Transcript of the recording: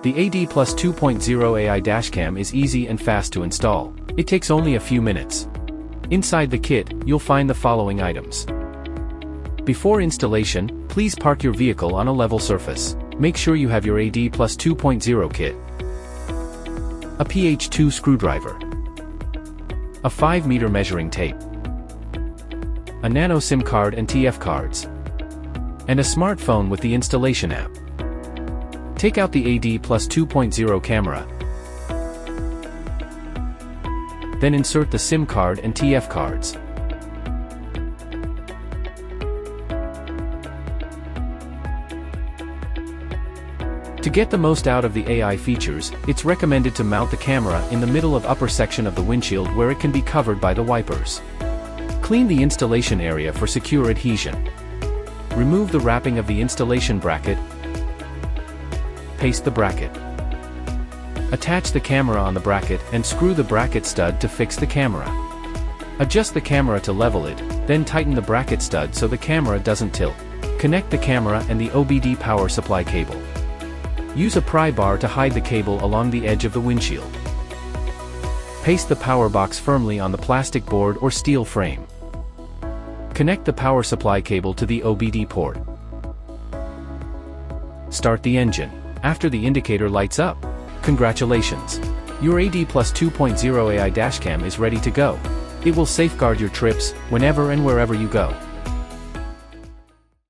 The ADPLUS 2.0 AI Dashcam is easy and fast to install. It takes only a few minutes. Inside the kit, you'll find the following items. Before installation, please park your vehicle on a level surface. Make sure you have your ADPLUS 2.0 kit. A PH2 screwdriver. A 5-meter measuring tape. A nano SIM card and TF cards. And a smartphone with the installation app. Take out the ADPLUS 2.0 camera. Then insert the SIM card and TF cards. To get the most out of the AI features, it's recommended to mount the camera in the middle of upper section of the windshield where it can be covered by the wipers. Clean the installation area for secure adhesion. Remove the wrapping of the installation bracket. Paste the bracket. Attach the camera on the bracket and screw the bracket stud to fix the camera. Adjust the camera to level it, then tighten the bracket stud so the camera doesn't tilt. Connect the camera and the OBD power supply cable. Use a pry bar to hide the cable along the edge of the windshield. Paste the power box firmly on the plastic board or steel frame. Connect the power supply cable to the OBD port. Start the engine. After the indicator lights up, congratulations! Your ADPLUS 2.0 AI Dashcam is ready to go. It will safeguard your trips, whenever and wherever you go.